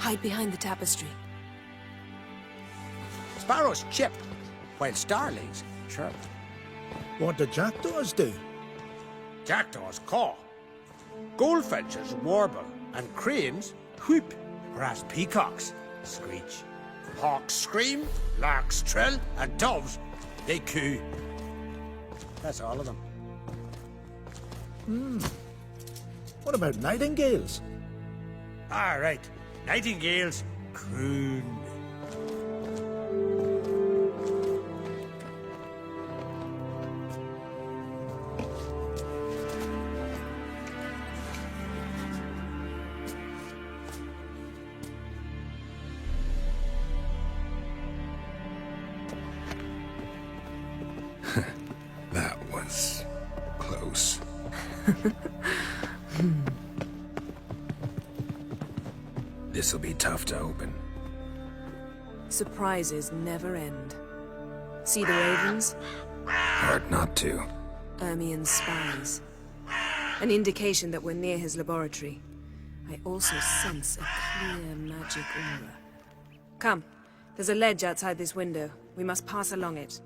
Hide behind the tapestry. Sparrows chip, while starlings chirp. What do jackdaws do? Jackdaws caw. Goldfinches warble, and cranes whoop, whereas peacocks screech. Hawks scream, larks trill, and doves, they coo. That's all of them. What about nightingales? All right, nightingales croon. That was close. This'll be tough to open. Surprises never end. See the ravens? Hard not to. Ermien's spies. An indication that we're near his laboratory. I also sense a clear magic aura. Come, there's a ledge outside this window. We must pass along it.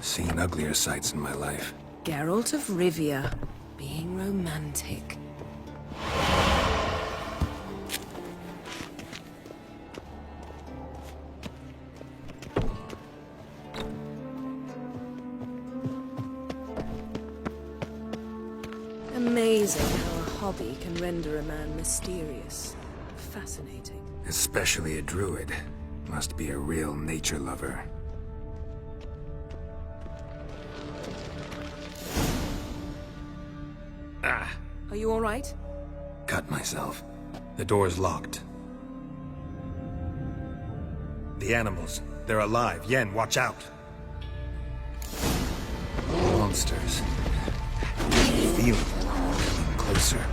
Seen uglier sights in my life. Geralt of Rivia, being romantic. Amazing how a hobby can render a man mysterious. Fascinating. Especially a druid. Must be a real nature lover. Are you all right? Cut myself. The door's locked. The animals. They're alive. Yen, watch out. Monsters. Feel them. Coming closer.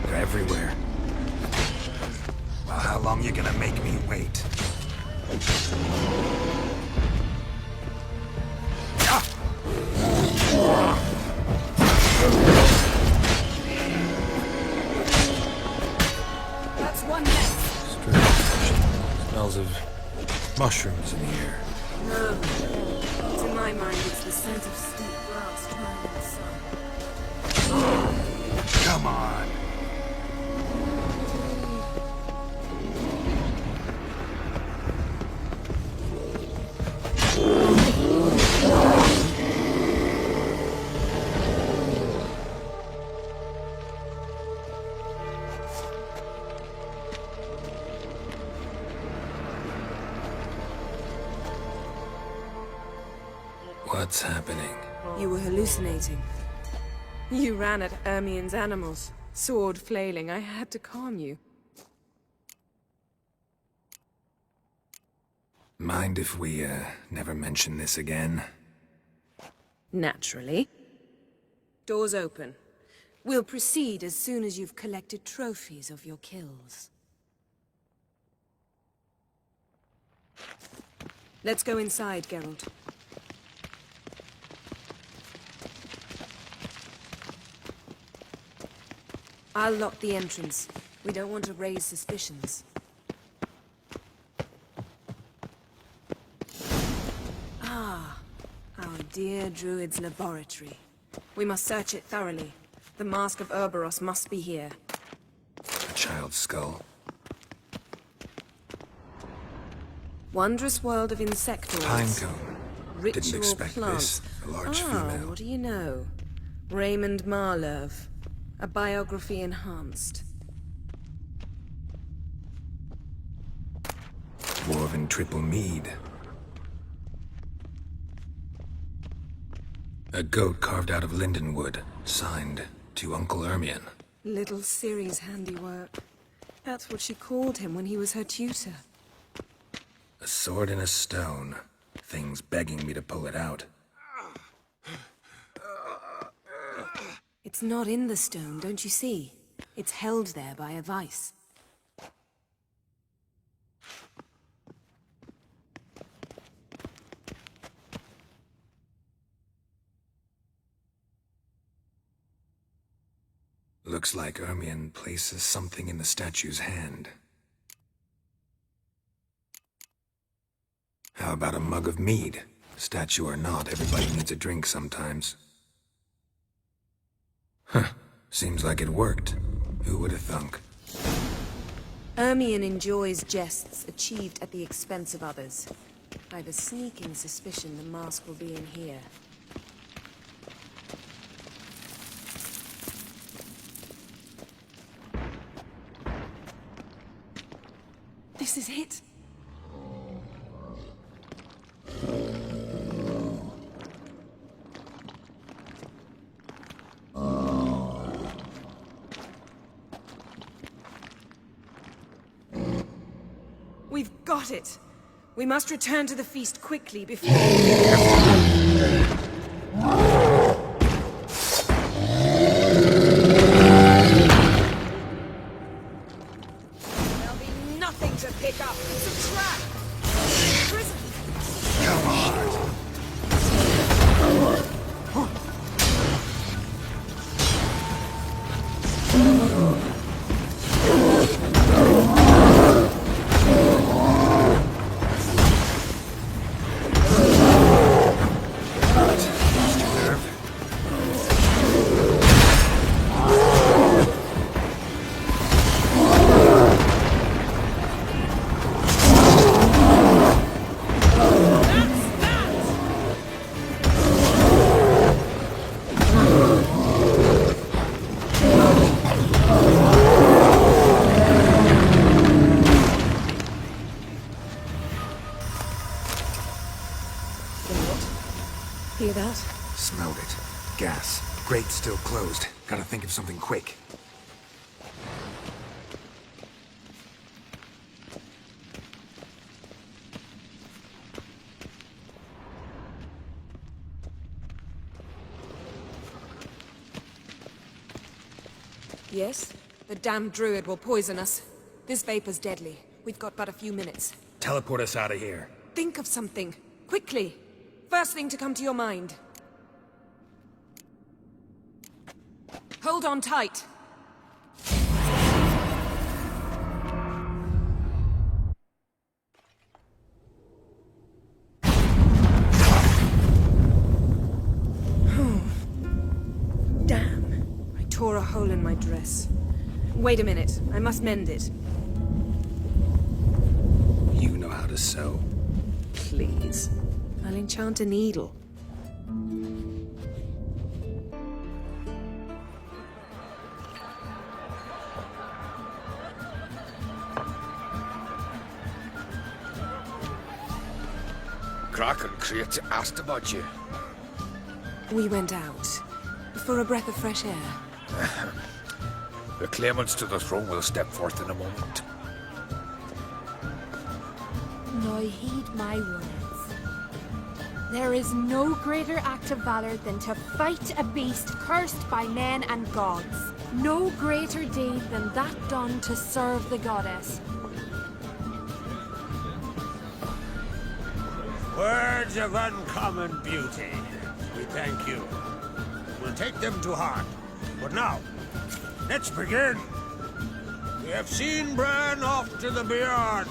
They're everywhere. Well, how long you gonna make me wait? That's one less. Strange. Smells of mushrooms in the air. No. To my mind, it's the scent of sweet grass drying in the sun. Come on. What's happening? You were hallucinating. You ran at Ermien's animals, sword flailing. I had to calm you. Mind if we, never mention this again? Naturally. Doors open. We'll proceed as soon as you've collected trophies of your kills. Let's go inside, Geralt. I'll lock the entrance. We don't want to raise suspicions. Ah, our dear druid's laboratory. We must search it thoroughly. The Mask of Urboros must be here. A child's skull. Wondrous world of insectoids. Pinecone. Ritual Didn't expect plants. this. A large Ah, female. what do you know? Raymond Marlove. A biography enhanced. Dwarven triple mead. A goat carved out of lindenwood, signed to Uncle Ermion. Little Ciri's handiwork. That's what she called him when he was her tutor. A sword and a stone. Things begging me to pull it out. It's not in the stone, don't you see? It's held there by a vice. Looks like Ermion places something in the statue's hand. How about a mug of mead? Statue or not, everybody needs a drink sometimes. Huh. Seems like it worked. Who would have thunk? Ermion enjoys jests achieved at the expense of others. I have a sneaking suspicion the mask will be in here. This is it. We've got it. We must return to the feast quickly before... There'll be nothing to pick up. It's a trap. Prison. Come on! Hear that? Smelled it. Gas. Grate still closed. Gotta think of something quick. Yes? The damned druid will poison us. This vapor's deadly. We've got but a few minutes. Teleport us out of here. Think of something. Quickly. First thing to come to your mind. Hold on tight. Damn. I tore a hole in my dress. Wait a minute. I must mend it. You know how to sew. Please. I'll enchant a needle. Kraken Crate asked about you. We went out. For a breath of fresh air. The claimants to the throne will step forth in a moment. Now heed my words. There is no greater act of valor than to fight a beast cursed by men and gods. No greater deed than that done to serve the goddess. Words of uncommon beauty. We thank you. We'll take them to heart. But now, let's begin. We have seen Bran off to the beyond,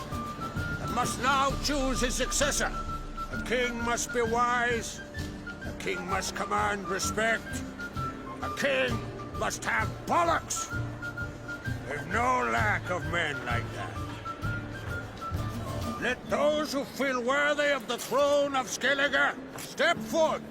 and must now choose his successor. A king must be wise. A king must command respect. A king must have bollocks. There's no lack of men like that. Let those who feel worthy of the throne of Skellige step forth.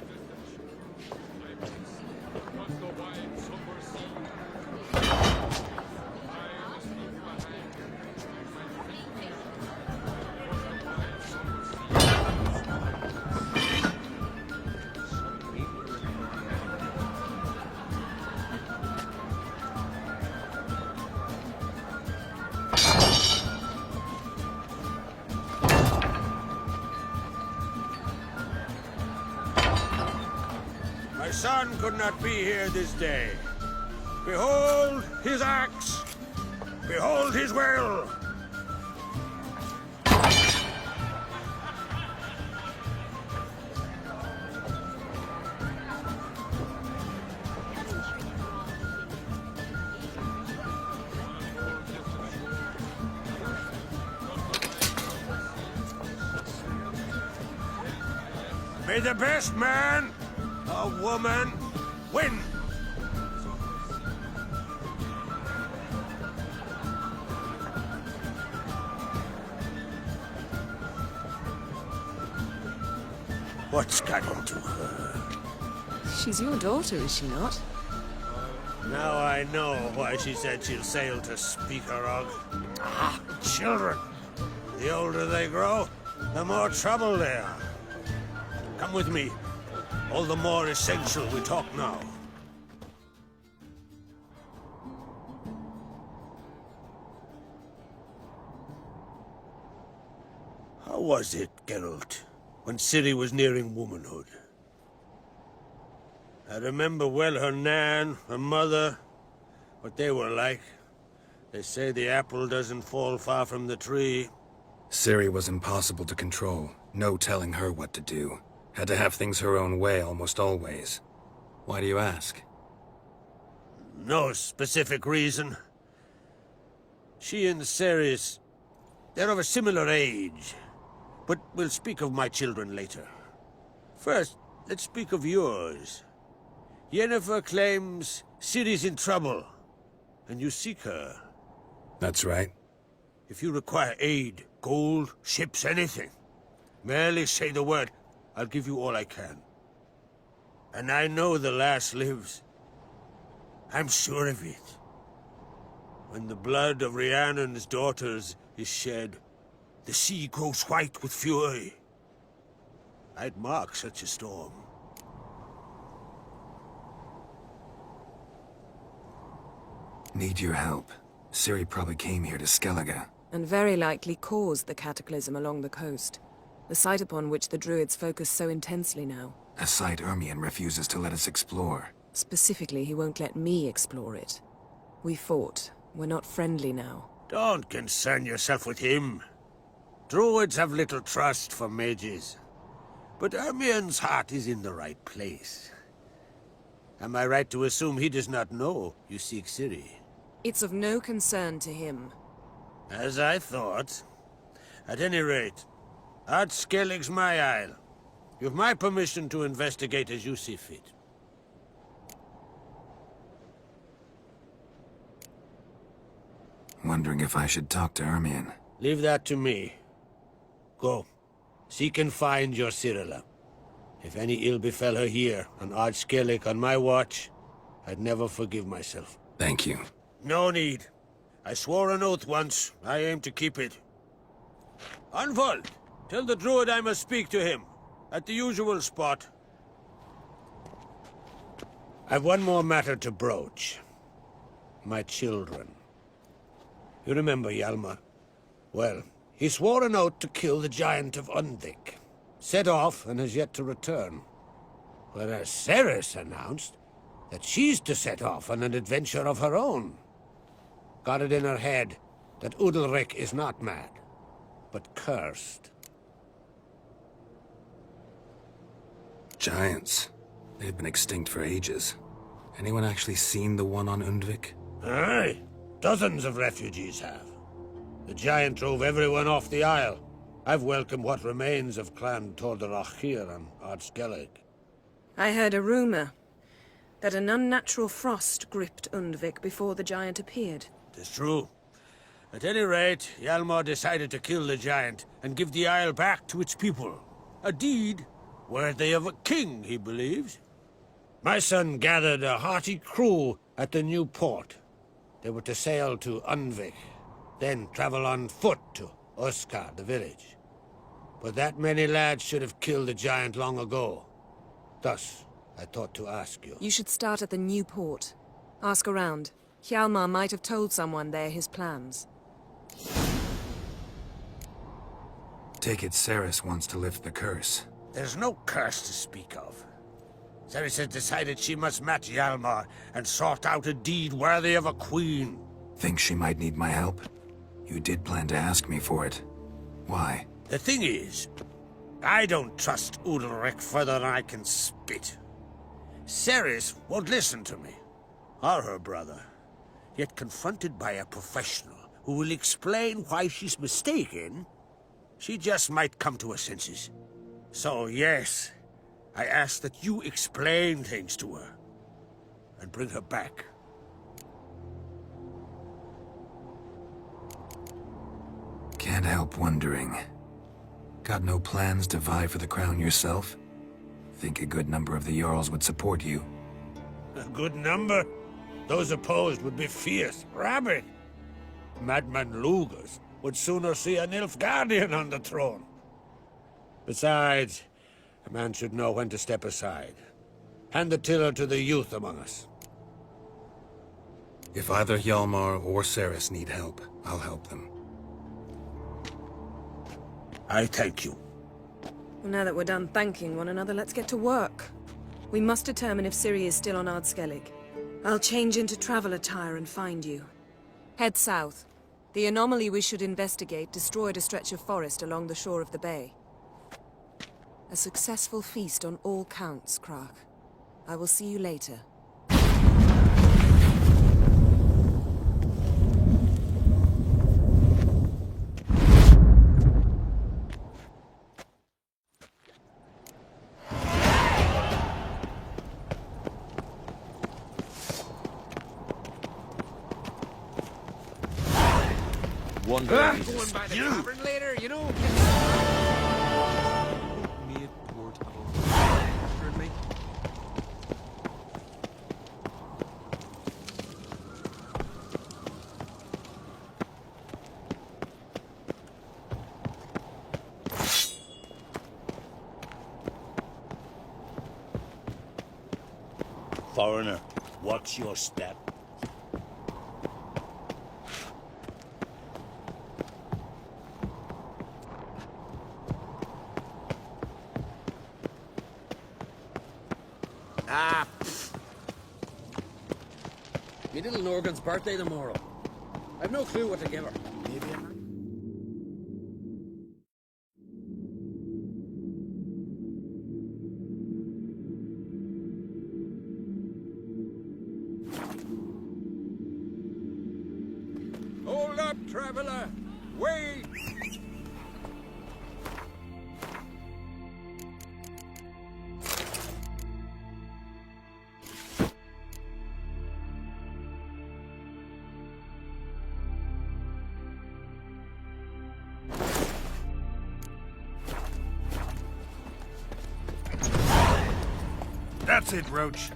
My son could not be here this day. Behold his axe. Behold his will. May the best man or woman win! What's got into her? She's your daughter, is she not? Now I know why she said she'll sail to Speakerog. Ah, children. The older they grow, the more trouble they are. Come with me. All the more essential we talk now. How was it, Geralt, when Ciri was nearing womanhood? I remember well her nan, her mother, what they were like. They say the apple doesn't fall far from the tree. Ciri was impossible to control. No telling her what to do. Had to have things her own way almost always. Why do you ask? No specific reason. She and Ceres, they're of a similar age. But we'll speak of my children later. First, let's speak of yours. Yennefer claims Ciri's in trouble, and you seek her. That's right. If you require aid, gold, ships, anything, merely say the word. I'll give you all I can. And I know the lass lives. I'm sure of it. When the blood of Rhiannon's daughters is shed, the sea grows white with fury. I'd mark such a storm. Need your help. Ciri probably came here to Skellige. And very likely caused the cataclysm along the coast. The site upon which the Druids focus so intensely now. A site Ermion refuses to let us explore. Specifically, he won't let me explore it. We fought. We're not friendly now. Don't concern yourself with him. Druids have little trust for mages. But Ermion's heart is in the right place. Am I right to assume he does not know you seek Ciri? It's of no concern to him. As I thought. At any rate, Ard Skellig's my isle. You've my permission to investigate as you see fit. Wondering if I should talk to Ermion. Leave that to me. Go. Seek and find your Cyrilla. If any ill befell her here, on Ard Skellig on my watch, I'd never forgive myself. Thank you. No need. I swore an oath once. I aim to keep it. Unfold! Tell the druid I must speak to him. At the usual spot. I've one more matter to broach. My children. You remember Hjalmar? Well, he swore an oath to kill the giant of Undvik. Set off and has yet to return. Whereas Ceres announced that she's to set off on an adventure of her own. Got it in her head that Udalric is not mad, but cursed. Giants. They've been extinct for ages. Anyone actually seen the one on Undvik? Aye. Dozens of refugees have. The giant drove everyone off the Isle. I've welcomed what remains of Clan Tordarach here on Ard Skellig. I heard a rumor that an unnatural frost gripped Undvik before the giant appeared. It's true. At any rate, Hjalmar decided to kill the giant and give the Isle back to its people. A deed worthy of a king, he believes. My son gathered a hearty crew at the new port. They were to sail to Undvik, then travel on foot to Oskar, the village. But that many lads should have killed the giant long ago. Thus, I thought to ask you. You should start at the new port. Ask around. Hjalmar might have told someone there his plans. Take it Ceres wants to lift the curse. There's no curse to speak of. Ceres has decided she must match Hjalmar and sort out a deed worthy of a queen. Think she might need my help? You did plan to ask me for it. Why? The thing is, I don't trust Udalric further than I can spit. Ceres won't listen to me, or her brother. Yet confronted by a professional who will explain why she's mistaken, she just might come to her senses. So yes, I ask that you explain things to her and bring her back. Can't help wondering. Got no plans to vie for the crown yourself? Think a good number of the Jarls would support you. A good number? Those opposed would be fierce, rabid. Madman Lugas would sooner see a Nilfgaardian on the throne. Besides, a man should know when to step aside. Hand the tiller to the youth among us. If either Hjalmar or Ceres need help, I'll help them. I thank you. Well, now that we're done thanking one another, let's get to work. We must determine if Ciri is still on Ardskellig. I'll change into travel attire and find you. Head south. The anomaly we should investigate destroyed a stretch of forest along the shore of the bay. A successful feast on all counts, Krak. I will see you later. Going by the tavern later, you know. Me at port of me. Foreigner, watch your step. Me little Norgan's birthday tomorrow. I've no clue what to give her. Maybe Hold up, traveler! Wait! That's it, Roach.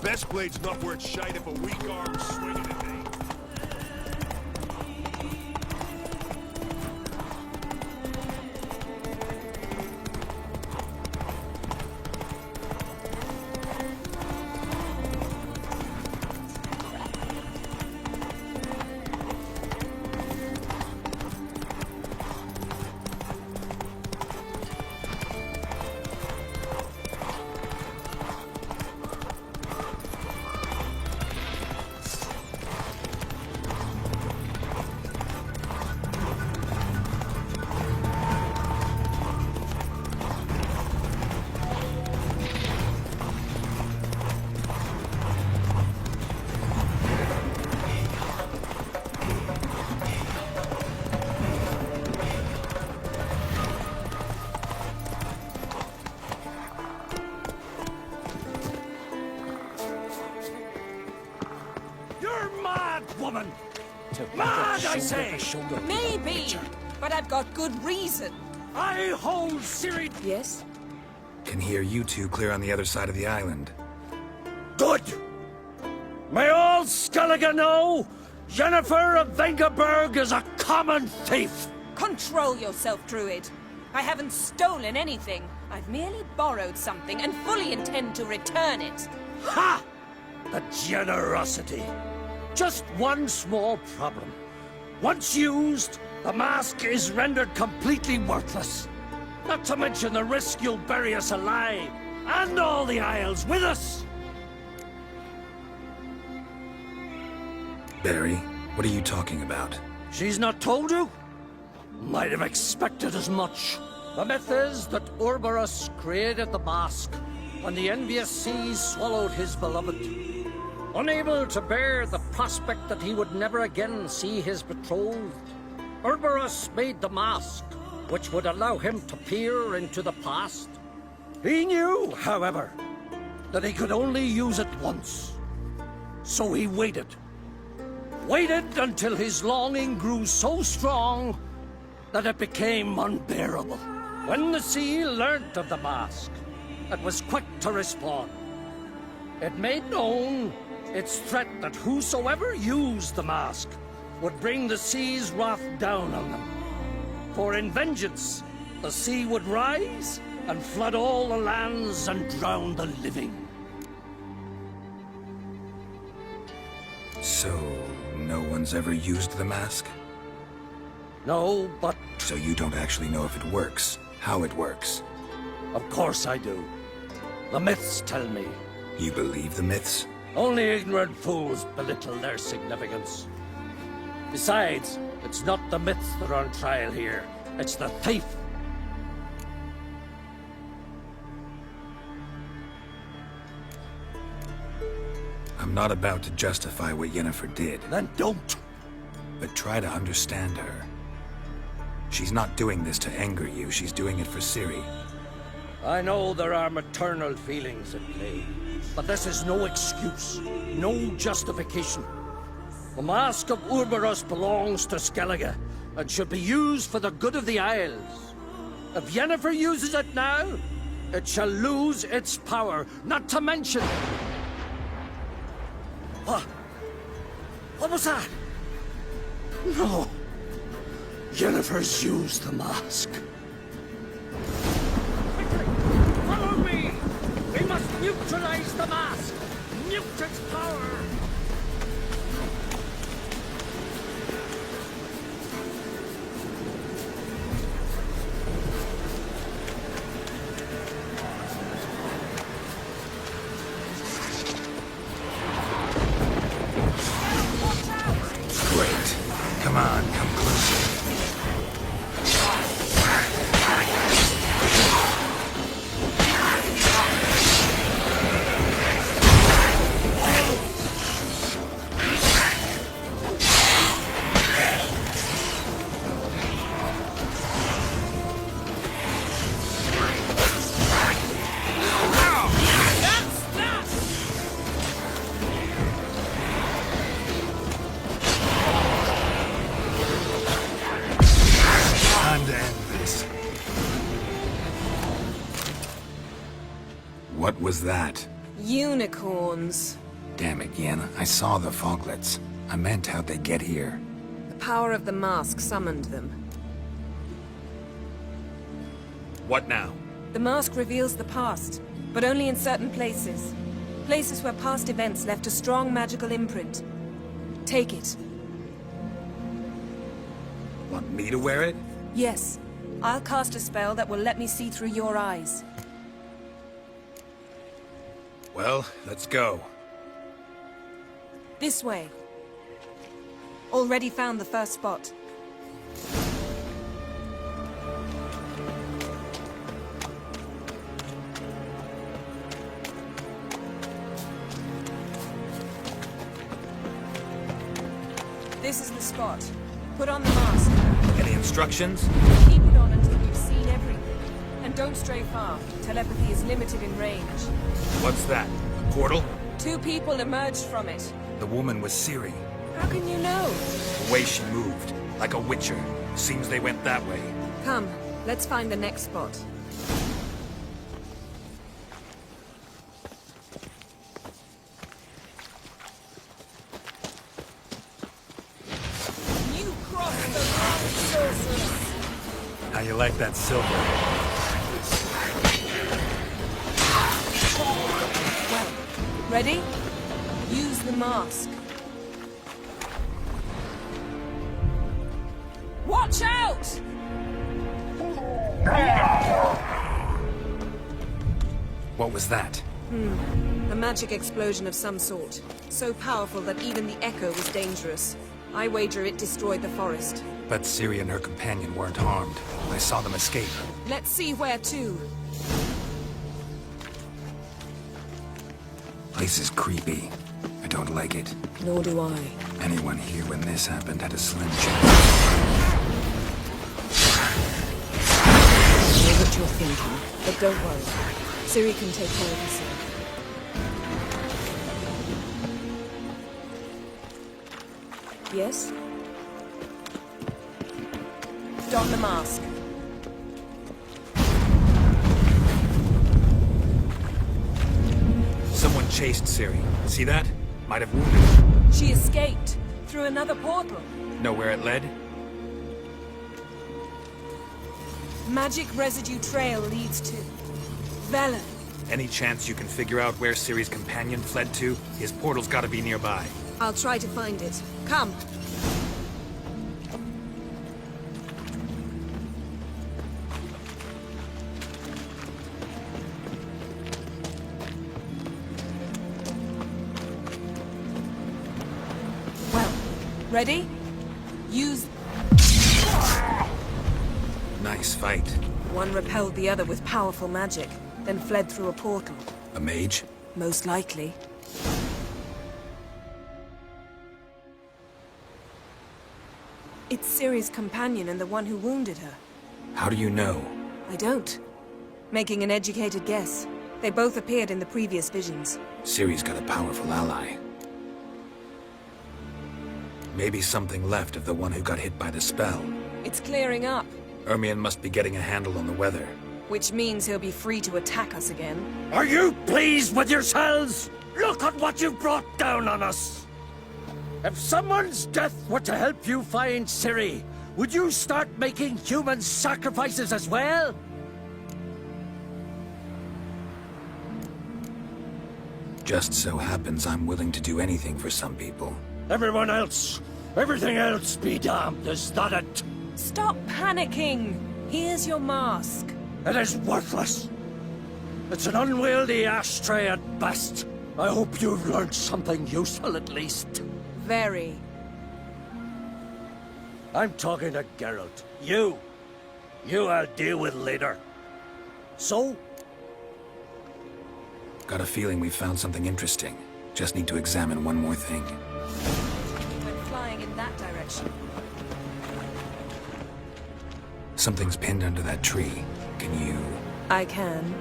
Best blade's not worth shite if a weak arm's swinging at me. Woman! Mad, I say! Maybe, but I've got good reason. I hold Ciri... Yes? Can hear you two clear on the other side of the island. Good! May all Skellige know, Jennifer of Vengerberg is a common thief! Control yourself, Druid. I haven't stolen anything. I've merely borrowed something and fully intend to return it. Ha! The generosity. Just one small problem. Once used, the mask is rendered completely worthless. Not to mention the risk you'll bury us alive, and all the Isles with us! Barry, what are you talking about? She's not told you? Might have expected as much. The myth is that Ouroboros created the mask when the envious seas swallowed his beloved. Unable to bear the prospect that he would never again see his betrothed, Ouroboros made the mask, which would allow him to peer into the past. He knew, however, that he could only use it once. So he waited. Waited until his longing grew so strong that it became unbearable. When the sea learnt of the mask, it was quick to respond. It made known its threat that whosoever used the mask would bring the sea's wrath down on them. For in vengeance, the sea would rise and flood all the lands and drown the living. So, no one's ever used the mask? No, but So you don't actually know if it works, how it works? of course I do. The myths tell me. You believe the myths? Only ignorant fools belittle their significance. Besides, it's not the myths that are on trial here. It's the thief. I'm not about to justify what Yennefer did, Then don't. but try to understand her. She's not doing this to anger you, she's doing it for Ciri. I know there are maternal feelings at play, but this is no excuse, no justification. The Mask of Ouroboros belongs to Skellige, and should be used for the good of the Isles. If Yennefer uses it now, it shall lose its power, not to mention... What? What was that? No. Yennefer's used the mask. Quickly! Follow me! We must neutralize the mask! Mute its power! Great. Come on, come closer. Time to end this. What was that? Unicorns. Damn it, Yen. I saw the foglets. I meant how'd they get here? The power of the mask summoned them. What now? The mask reveals the past, but only in certain places. Places where past events left a strong magical imprint. Take it. Want me to wear it? Yes. I'll cast a spell that will let me see through your eyes. Well, let's go. This way. Already found the first spot. This is the spot. Put on the mask. Any instructions? Keep it on until you've seen everything. And don't stray far. Telepathy is limited in range. What's that? A portal? 2 people emerged from it. The woman was Ciri. How can you know? The way she moved, like a witcher. Seems they went that way. Come, let's find the next spot. You crossed the How you like that silver? Well, ready? Use the mask. Watch out! What was that? A magic explosion of some sort. So powerful that even the echo was dangerous. I wager it destroyed the forest. But Ciri and her companion weren't harmed. I saw them escape. Let's see where to. Place is creepy. I don't like it. Nor do I. Anyone here when this happened had a slim chance. I know what you're thinking, but don't worry. Ciri can take care of herself. Yes? Don the mask. Someone chased Ciri. See that? Might have wounded her. She escaped through another portal. Know where it led? Magic residue trail leads to Velen. Any chance you can figure out where Ciri's companion fled to? His portal's gotta be nearby. I'll try to find it. Come. Well, ready? Use... Nice fight. One repelled the other with powerful magic, then fled through a portal. A mage? Most likely. It's Ciri's companion and the one who wounded her. How do you know? I don't. Making an educated guess. They both appeared in the previous visions. Ciri's got a powerful ally. Maybe something left of the one who got hit by the spell. It's clearing up, Ermion must be getting a handle on the weather. which means he'll be free to attack us again. Are you pleased with yourselves? Look at what you've brought down on us! If someone's death were to help you find Ciri, would you start making human sacrifices as well? Just so happens I'm willing to do anything for some people. Everyone else, everything else be damned, is that it? Stop panicking! Here's your mask. It is worthless. It's an unwieldy ashtray at best. I hope you've learned something useful at least. Very. I'm talking to Geralt. You I'll deal with later. So? Got a feeling we found something interesting. Just need to examine one more thing. Went flying in that direction. Something's pinned under that tree. Can you... I can.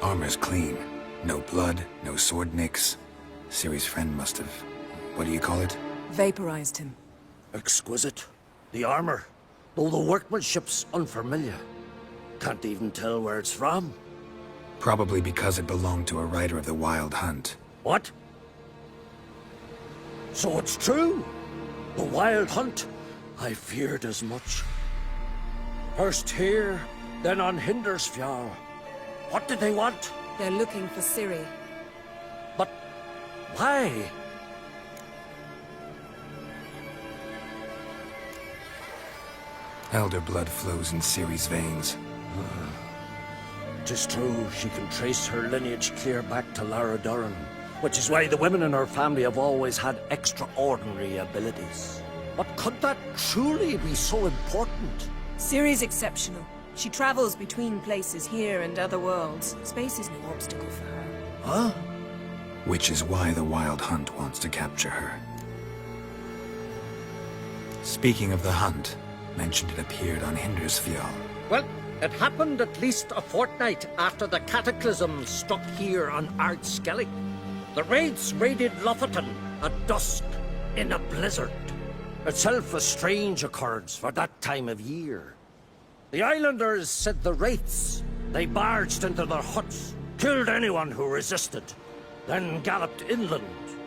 Armor's clean. No blood, no sword nicks. Ciri's friend must have... what do you call it? Vaporized him. Exquisite. The armor, though the workmanship's unfamiliar. Can't even tell where it's from. Probably because it belonged to a rider of the Wild Hunt. What? So it's true? The Wild Hunt? I feared as much. First here, then on Hindersfjall. What did they want? They're looking for Ciri. But why? Elder blood flows in Ciri's veins. Tis true, she can trace her lineage clear back to Lara Duran, which is why the women in her family have always had extraordinary abilities. But could that truly be so important? Ciri's exceptional. She travels between places here and other worlds. Space is no obstacle for her. Huh? Which is why the Wild Hunt wants to capture her. Speaking of the hunt, mentioned it appeared on Hindersfjall. Well, it happened at least a fortnight after the cataclysm struck here on Ard Skellig. The raids raided Lofoten at dusk in a blizzard. Itself a strange occurrence for that time of year. The islanders said the wraiths. They barged into their huts, killed anyone who resisted, then galloped inland,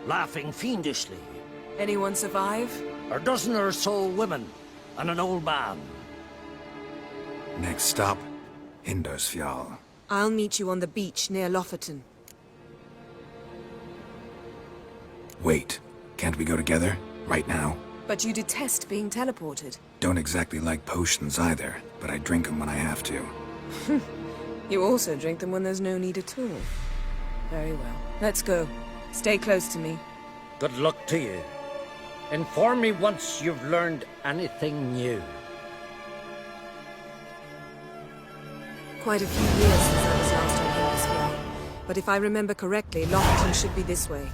laughing fiendishly. Anyone survive? A dozen or so women and an old man. Next stop, Indersfjall. I'll meet you on the beach near Lofoten. Wait, can't we go together? Right now? But you detest being teleported. Don't exactly like potions either, but I drink them when I have to. You also drink them when there's no need at all. Very well. Let's go. Stay close to me. Good luck to you. Inform me once you've learned anything new. Quite a few years since I was last on Indersfjall. But if I remember correctly, Lofoten should be this way.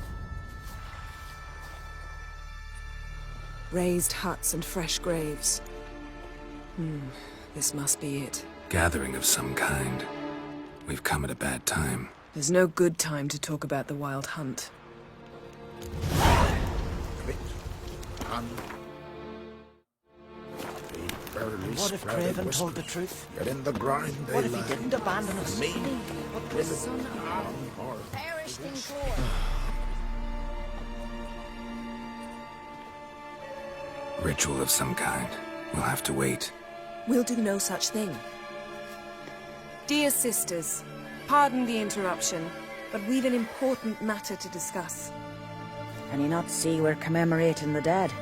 Raised huts and fresh graves. This must be it. Gathering of some kind. We've come at a bad time. There's no good time to talk about the Wild Hunt. What if Craven told the truth? Get in the grind, What if he didn't abandon us? Me? What was the son of... Perished in war. Ritual of some kind. We'll have to wait. We'll do no such thing. Dear sisters, pardon the interruption, but we've an important matter to discuss. Can you not see we're commemorating the dead?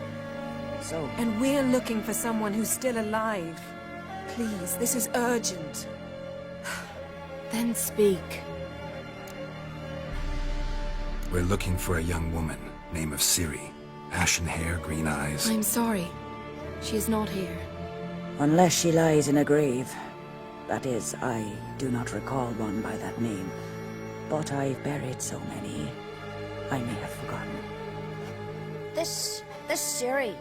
So, And we're looking for someone who's still alive. Please, this is urgent. Then speak. We're looking for a young woman, name of Ciri. Ashen hair, green eyes. I'm sorry. She is not here. unless she lies in a grave. That is, I do not recall one by that name. But I've buried so many, I may have forgotten. This Ciri,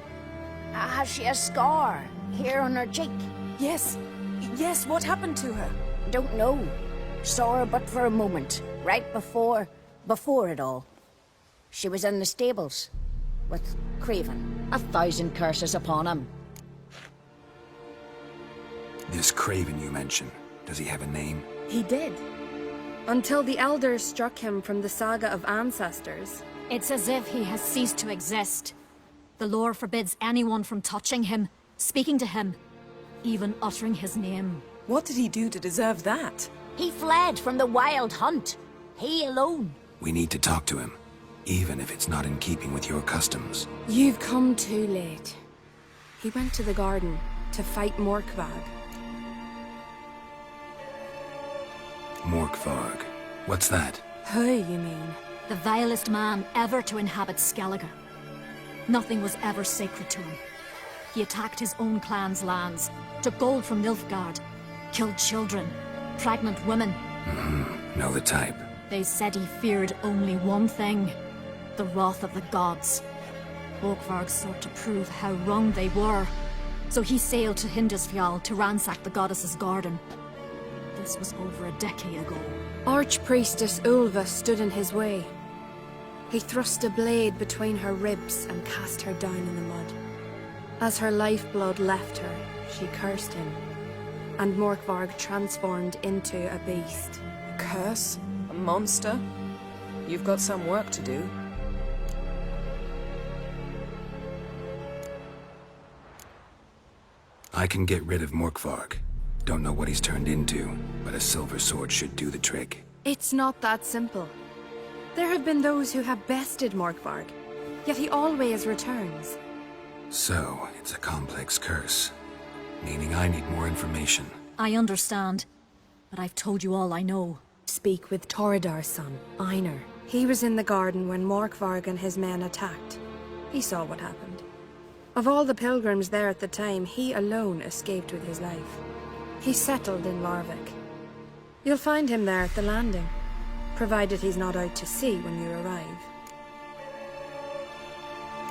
has she a scar here on her cheek? Yes, what happened to her? Don't know. Saw her but for a moment, right before it all. She was in the stables with Craven. 1,000 curses upon him. This Craven you mentioned, does he have a name? He did. Until the elders struck him from the saga of ancestors. It's as if he has ceased to exist. The lore forbids anyone from touching him, speaking to him, even uttering his name. What did he do to deserve that? He fled from the Wild Hunt. He alone. We need to talk to him, even if it's not in keeping with your customs. You've come too late. He went to the garden to fight Morkvag. Morkvarg. What's that? Who, you mean? The vilest man ever to inhabit Skellige. Nothing was ever sacred to him. He attacked his own clan's lands, took gold from Nilfgaard, killed children, pregnant women. Know the type. They said he feared only one thing, the wrath of the gods. Morkvarg sought to prove how wrong they were, so he sailed to Hindisfjall to ransack the goddess's garden. This was over a decade ago. Archpriestess Ulva stood in his way. He thrust a blade between her ribs and cast her down in the mud. As her lifeblood left her, she cursed him, and Morkvarg transformed into a beast. A curse? A monster? You've got some work to do. I can get rid of Morkvarg. Don't know what he's turned into, but a silver sword should do the trick. It's not that simple. There have been those who have bested Morkvarg, yet he always returns. So, it's a complex curse. Meaning I need more information. I understand, but I've told you all I know. Speak with Torridar's son, Einar. He was in the garden when Morkvarg and his men attacked. He saw what happened. Of all the pilgrims there at the time, he alone escaped with his life. He settled in Larvik. You'll find him there at the landing, provided he's not out to sea when you arrive.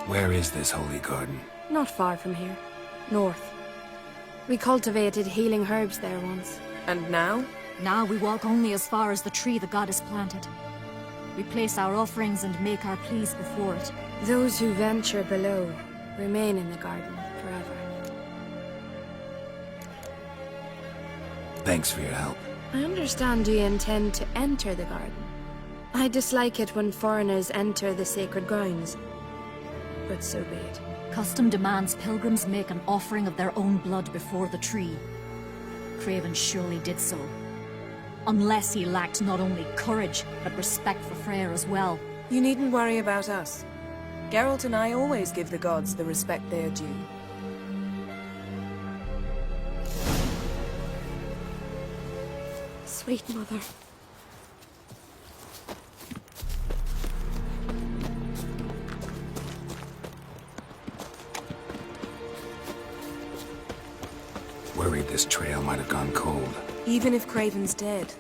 Where is this holy garden? Not far from here. North. We cultivated healing herbs there once. And now? Now we walk only as far as the tree the goddess planted. We place our offerings and make our pleas before it. Those who venture below remain in the garden forever. Thanks for your help. I understand you intend to enter the garden. I dislike it when foreigners enter the sacred grounds, but so be it. Custom demands pilgrims make an offering of their own blood before the tree. Craven surely did so. Unless he lacked not only courage, but respect for Freyr as well. You needn't worry about us. Geralt and I always give the gods the respect they are due. Sweet mother. Worried this trail might have gone cold. Even if Craven's dead,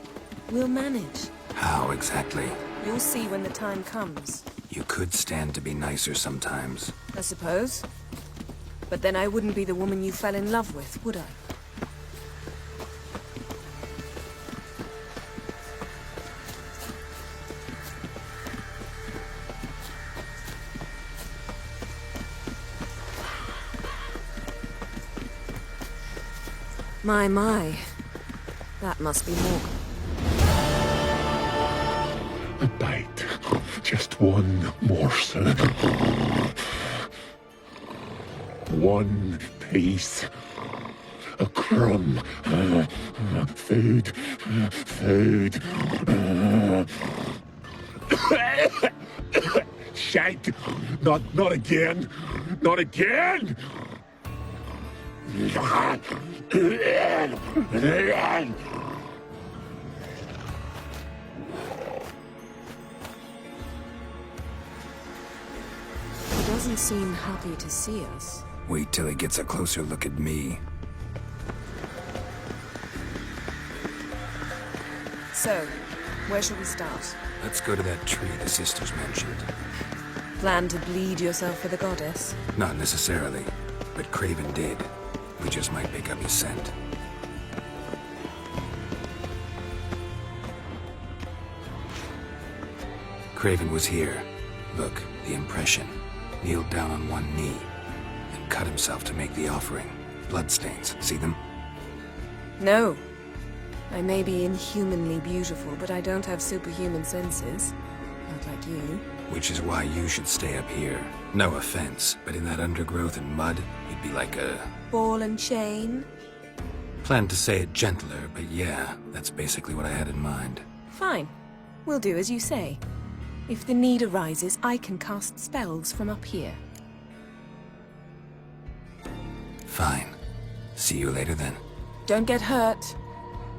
we'll manage. How exactly? You'll see when the time comes. You could stand to be nicer sometimes. I suppose. But then I wouldn't be the woman you fell in love with, would I? My. That must be more. A bite. Just one morsel. One piece. A crumb. Food. Food. Shite. Not again. Not again! He doesn't seem happy to see us. Wait till he gets a closer look at me. So, where shall we start? Let's go to that tree the sisters mentioned. Plan to bleed yourself for the goddess? Not necessarily, but Craven did. We just might pick up his scent. Craven was here. Look, the impression. Kneeled down on one knee and cut himself to make the offering. Bloodstains, see them? No. I may be inhumanly beautiful, but I don't have superhuman senses. Not like you. Which is why you should stay up here. No offense, but in that undergrowth and mud, you'd be like a... ball and chain? Planned to say it gentler, but yeah, that's basically what I had in mind. Fine. We'll do as you say. If the need arises, I can cast spells from up here. Fine. See you later then. Don't get hurt.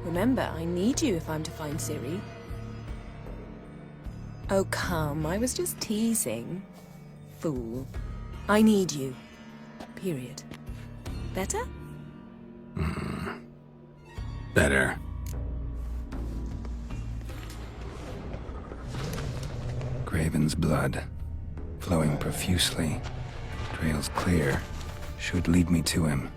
Remember, I need you if I'm to find Ciri. Oh, come. I was just teasing. Fool. I need you. Period. Better? Better. Craven's blood. Flowing profusely. Trail's clear. Should lead me to him.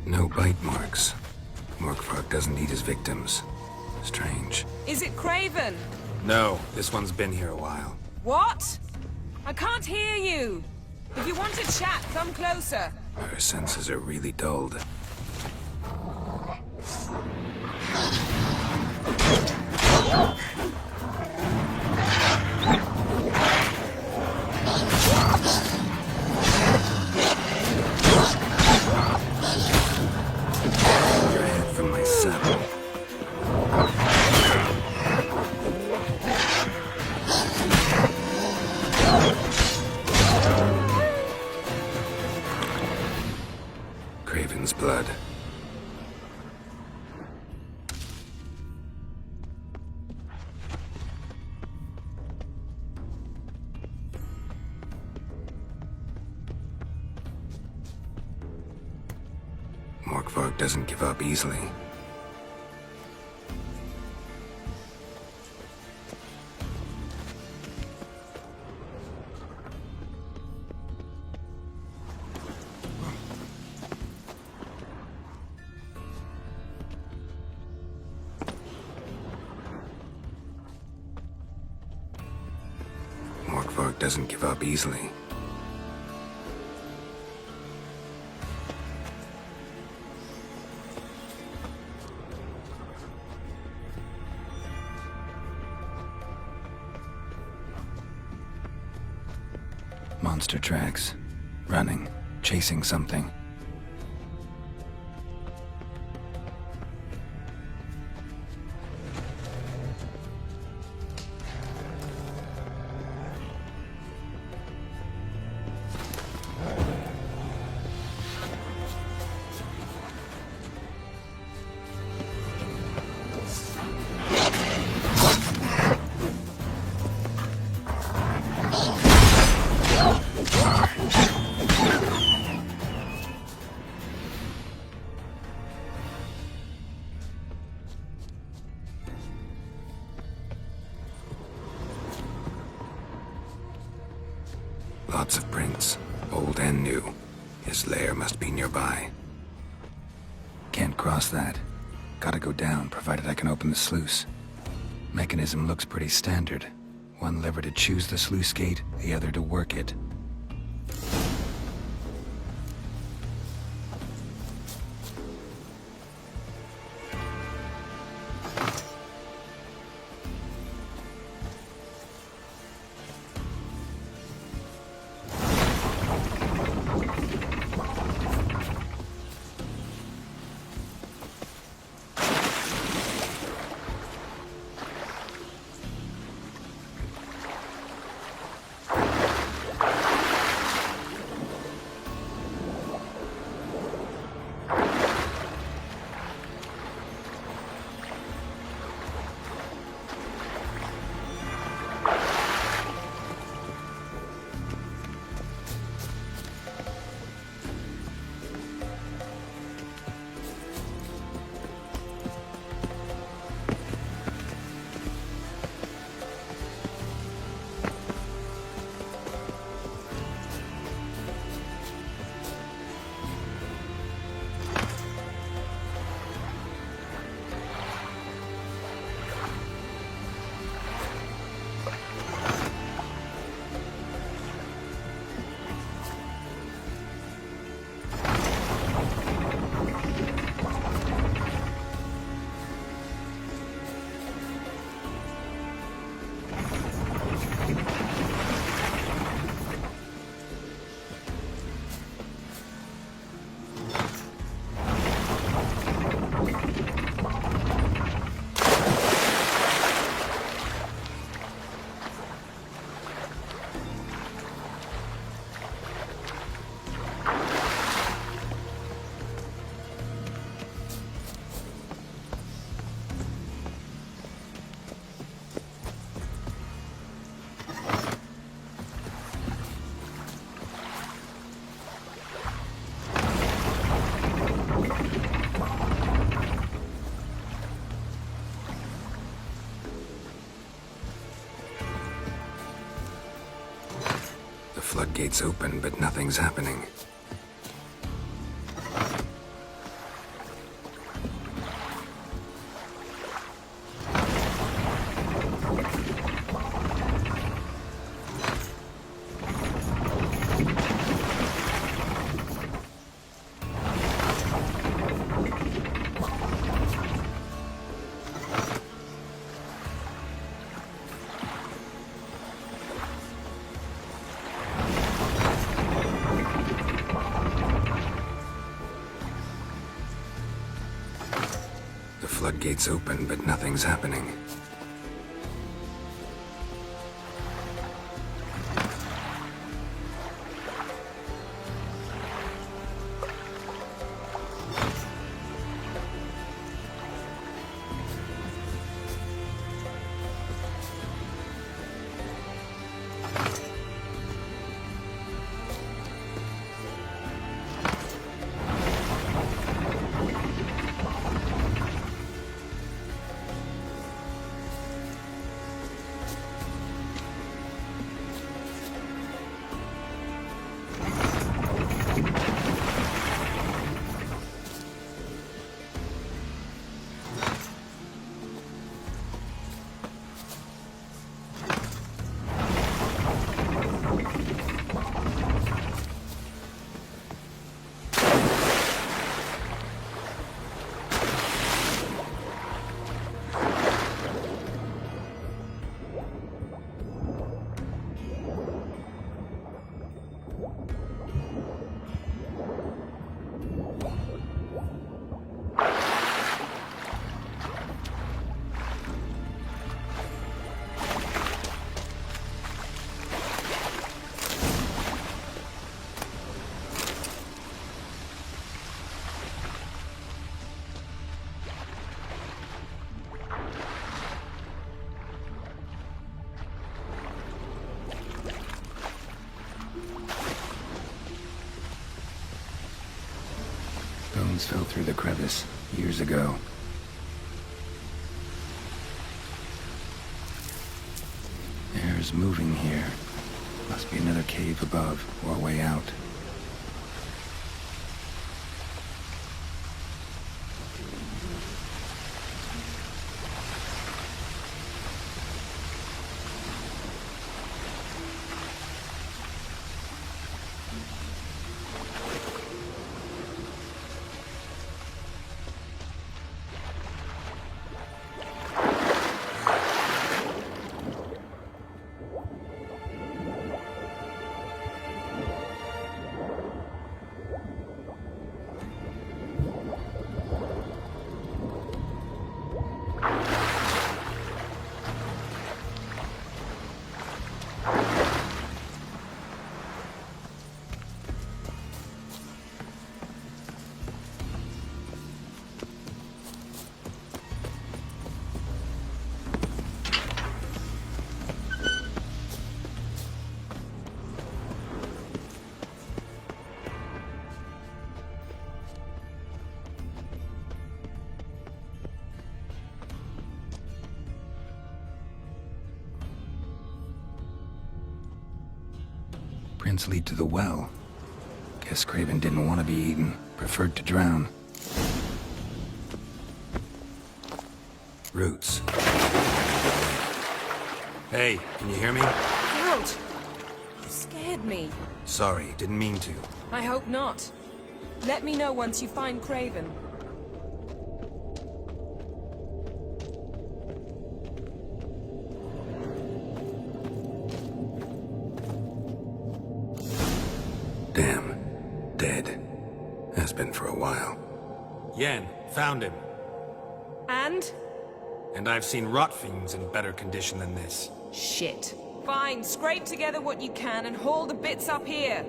No bite marks. Morkvark doesn't eat his victims. Strange. Is it Craven? No, this one's been here a while. What? I can't hear you. If you want to chat, come closer. Her senses are really dulled. Craven's blood. Morkvark doesn't give up easily. Morkvark doesn't give up easily. Monster tracks. Running. Chasing something. Lots of prints, old and new. His lair must be nearby. Can't cross that. Gotta go down, provided I can open the sluice. Mechanism looks pretty standard. One lever to choose the sluice gate, the other to work it. Floodgates open, but nothing's happening. Floodgates open, but nothing's happening. bones fell through the crevice years ago. Air's moving here. Must be another cave above, or a way out. Prints lead to the well. Guess Craven didn't want to be eaten, preferred to drown. Roots. Hey, can you hear me? Geralt! You scared me. Sorry, didn't mean to. I hope not. Let me know once you find Craven. Damn. Dead. Has been for a while. Yen, found him. And? And I've seen rot fiends in better condition than this. Shit. Fine, scrape together what you can and haul the bits up here.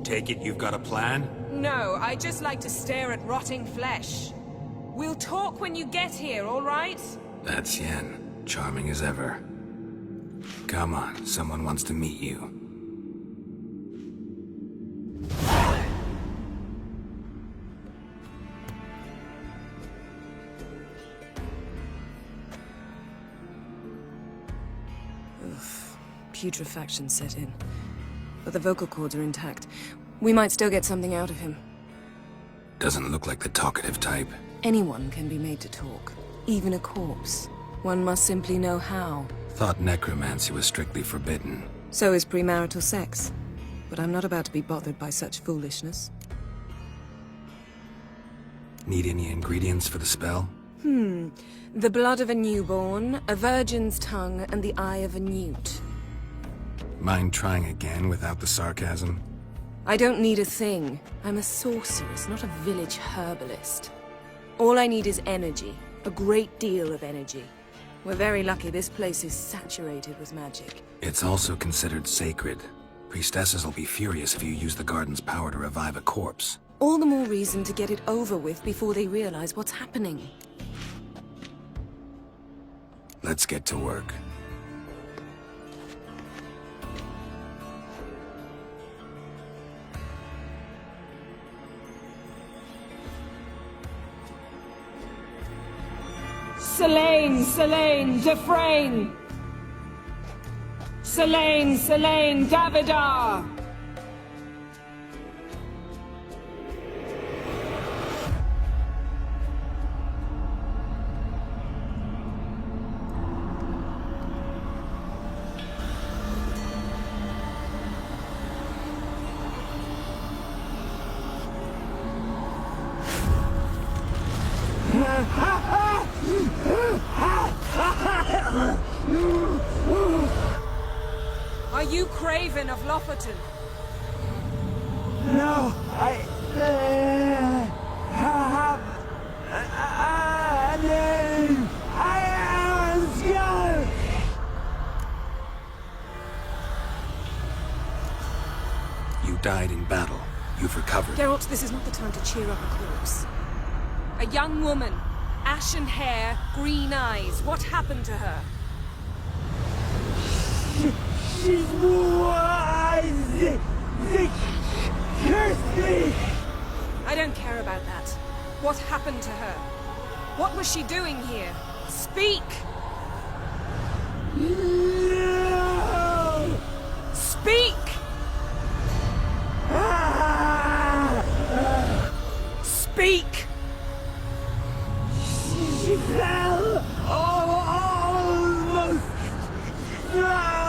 Take it you've got a plan? No, I just like to stare at rotting flesh. We'll talk when you get here, all right? That's Yen. Charming as ever. Come on, someone wants to meet you. Putrefaction set in. But the vocal cords are intact. We might still get something out of him. Doesn't look like the talkative type. Anyone can be made to talk. Even a corpse. One must simply know how. Thought necromancy was strictly forbidden. So is premarital sex. But I'm not about to be bothered by such foolishness. Need any ingredients for the spell? The blood of a newborn, a virgin's tongue, and the eye of a newt. Mind trying again without the sarcasm? I don't need a thing. I'm a sorceress, not a village herbalist. All I need is energy. A great deal of energy. We're very lucky this place is saturated with magic. It's also considered sacred. Priestesses will be furious if you use the garden's power to revive a corpse. All the more reason to get it over with before they realize what's happening. Let's get to work. Selene, Selene, Defrain! Selene, Selene, Davidar! Are you Craven of Lofoten? No, I have a name. I am Skjall. You died in battle. You've recovered. Geralt, this is not the time to cheer up a corpse. A young woman. Ashen hair, green eyes. What happened to her? She was sick. What happened to her? What was she doing here? Speak! No! Speak! Speak! She fell almost drowned!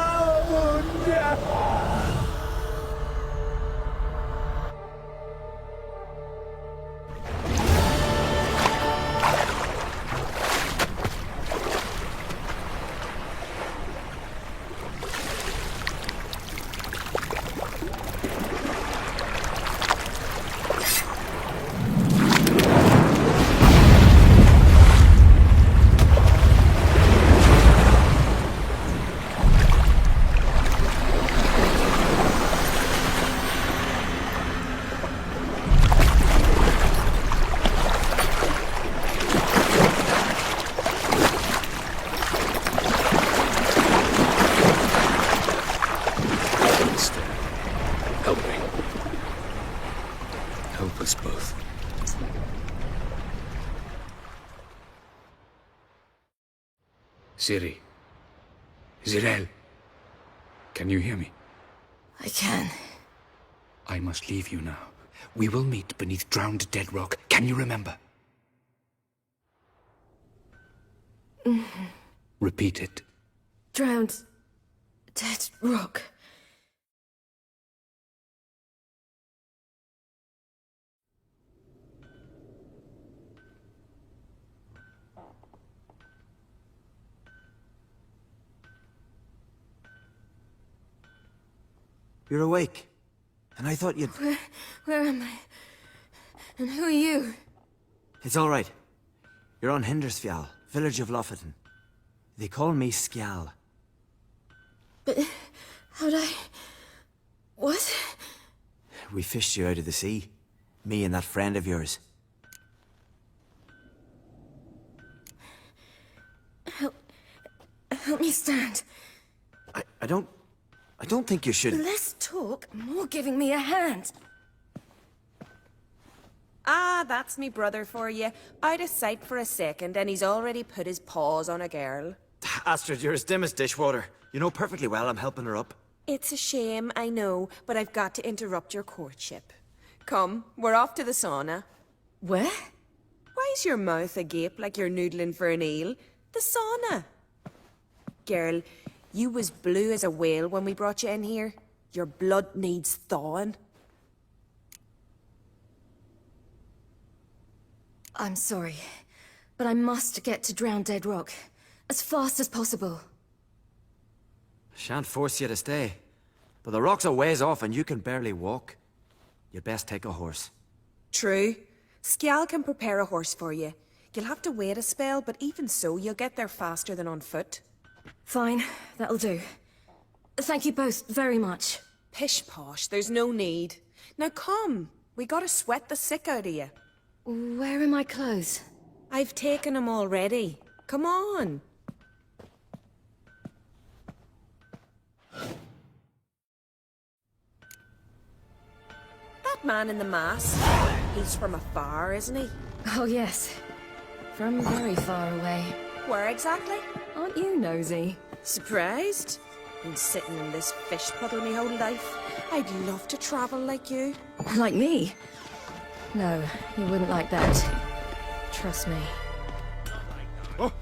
Help me. Help us both. Siri. Zirel. Can you hear me? I can. I must leave you now. We will meet beneath drowned dead rock. Can you remember? Repeat it. Drowned. Dead rock. You're awake. And I thought you'd... Where am I? And who are you? It's all right. You're on Hindersfjall, village of Lofoten. They call me Skjal. But how'd I... What? We fished you out of the sea. Me and that friend of yours. Help me stand. I don't think you should... Less talk, more giving me a hand. Ah, that's me brother for you. Out of sight for a second, and he's already put his paws on a girl. Astrid, you're as dim as dishwater. You know perfectly well I'm helping her up. It's a shame, I know, but I've got to interrupt your courtship. Come, we're off to the sauna. Where? Why's your mouth agape like you're noodling for an eel? The sauna. Girl, you was blue as a whale when we brought you in here. Your blood needs thawing. I'm sorry, but I must get to Drowned Dead Rock. As fast as possible. Shan't force you to stay. But the rock's a ways off and you can barely walk. You'd best take a horse. True. Skjal can prepare a horse for you. You'll have to wait a spell, but even so, you'll get there faster than on foot. Fine, that'll do. Thank you both very much. Pish-posh, there's no need. Now come, we gotta sweat the sick out of you. Where are my clothes? I've taken them already. Come on. That man in the mask, he's from afar, isn't he? Oh yes, from very far away. Where exactly? Aren't you nosy? Surprised? Been sitting in this fish puddle my whole life. I'd love to travel like you. Like me? No, you wouldn't like that. Trust me. Oh,